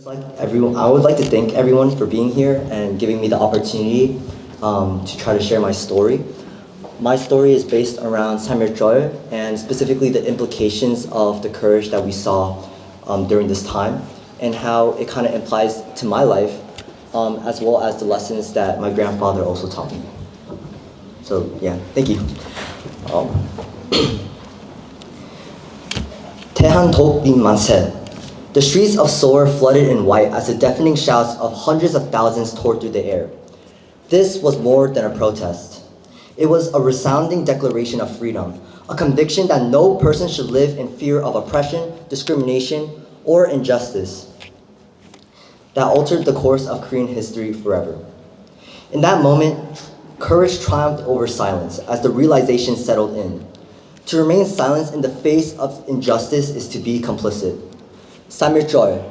I would like to thank everyone for being here and giving me the opportunity to try to share my story. My story is based around Samir and specifically the implications of the courage that we saw during this time and how it kind of applies to my life as well as the lessons that my grandfather also taught me. So yeah, thank you. 대한독 빈 만세. The streets of Seoul flooded in white as the deafening shouts of hundreds of thousands tore through the air. This was more than a protest. It was a resounding declaration of freedom, a conviction that no person should live in fear of oppression, discrimination, or injustice that altered the course of Korean history forever. In that moment, courage triumphed over silence as the realization settled in. To remain silent in the face of injustice is to be complicit. Samir Choi,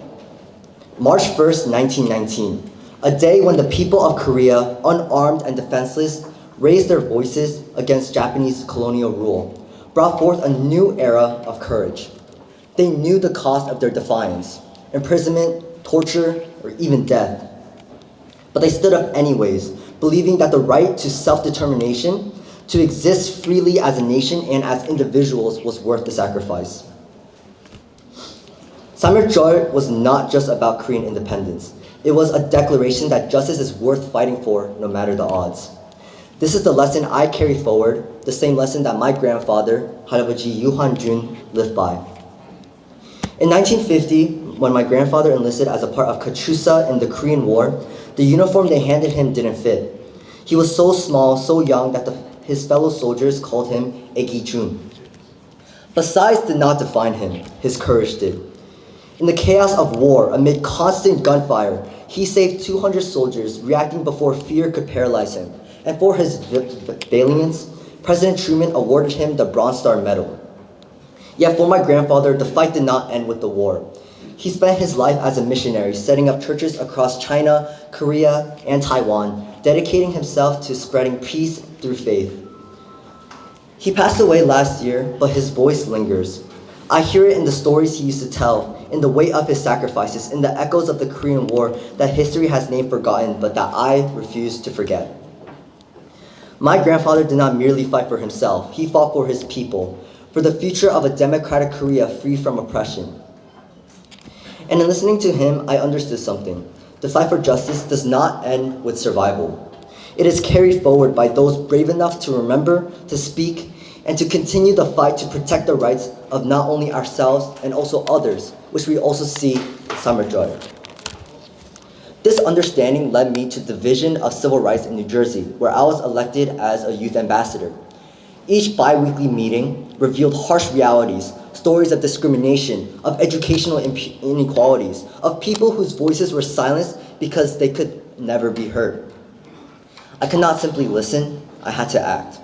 March 1st, 1919, a day when the people of Korea, unarmed and defenseless, raised their voices against Japanese colonial rule, brought forth a new era of courage. They knew the cost of their defiance, imprisonment, torture, or even death. But they stood up anyways, believing that the right to self-determination, to exist freely as a nation and as individuals was worth the sacrifice. Samir Choi was not just about Korean independence. It was a declaration that justice is worth fighting for no matter the odds. This is the lesson I carry forward, the same lesson that my grandfather, 할아버지 유한준, lived by. In 1950, when my grandfather enlisted as a part of KUSA in the Korean War, the uniform they handed him didn't fit. He was so small, so young that his fellow soldiers called him Egi Jun. But size did not define him, his courage did. In the chaos of war, amid constant gunfire, he saved 200 soldiers, reacting before fear could paralyze him. And for his valiance, President Truman awarded him the Bronze Star Medal. Yet for my grandfather, the fight did not end with the war. He spent his life as a missionary, setting up churches across China, Korea, and Taiwan, dedicating himself to spreading peace through faith. He passed away last year, but his voice lingers. I hear it in the stories he used to tell, in the weight of his sacrifices, in the echoes of the Korean War that history has named forgotten, but that I refuse to forget. My grandfather did not merely fight for himself, he fought for his people, for the future of a democratic Korea free from oppression. And in listening to him, I understood something. The fight for justice does not end with survival. It is carried forward by those brave enough to remember, to speak, and to continue the fight to protect the rights of not only ourselves and also others, which we also see in Samir Choi. This understanding led me to the Division of Civil Rights in New Jersey, where I was elected as a youth ambassador. Each bi-weekly meeting revealed harsh realities, stories of discrimination, of educational inequalities, of people whose voices were silenced because they could never be heard. I could not simply listen, I had to act.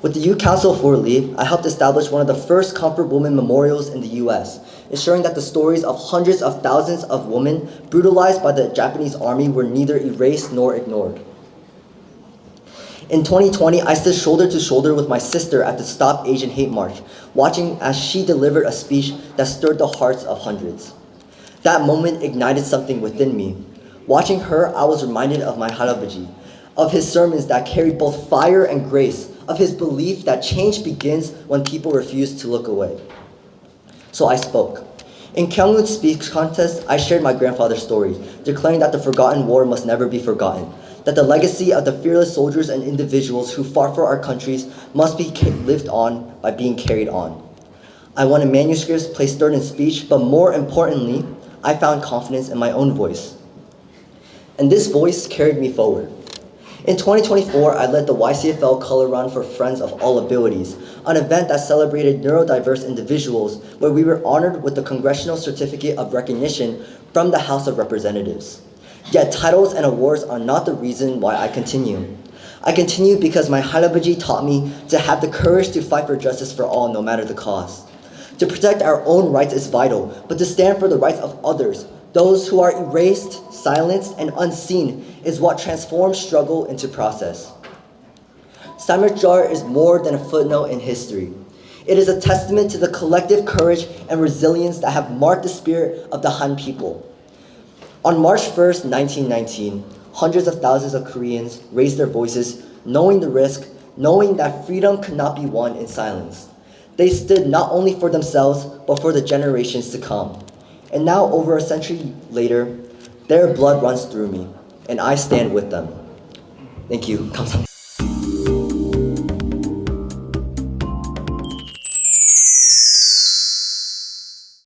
With the Youth Council for Relief, I helped establish one of the first comfort women memorials in the US, ensuring that the stories of hundreds of thousands of women brutalized by the Japanese army were neither erased nor ignored. In 2020, I stood shoulder to shoulder with my sister at the Stop Asian Hate March, watching as she delivered a speech that stirred the hearts of hundreds. That moment ignited something within me. Watching her, I was reminded of my 할아버지, of his sermons that carried both fire and grace, of his belief that change begins when people refuse to look away. So I spoke. In Kyungwood's speech contest, I shared my grandfather's story, declaring that the forgotten war must never be forgotten, that the legacy of the fearless soldiers and individuals who fought for our countries must be lived on by being carried on. I wanted manuscripts placed third in speech, but more importantly, I found confidence in my own voice. And this voice carried me forward. In 2024, I led the YCFL Color Run for Friends of All Abilities, an event that celebrated neurodiverse individuals where we were honored with the Congressional Certificate of Recognition from the House of Representatives. Yet titles and awards are not the reason why I continue. I continue because my 할아버지 taught me to have the courage to fight for justice for all no matter the cost. To protect our own rights is vital, but to stand for the rights of others, those who are erased, silenced, and unseen, is what transforms struggle into process. Samir Choi is more than a footnote in history. It is a testament to the collective courage and resilience that have marked the spirit of the Han people. On March 1st, 1919, hundreds of thousands of Koreans raised their voices, knowing the risk, knowing that freedom could not be won in silence. They stood not only for themselves, but for the generations to come. And now, over a century later, their blood runs through me, and I stand with them. Thank you. 감사합니다.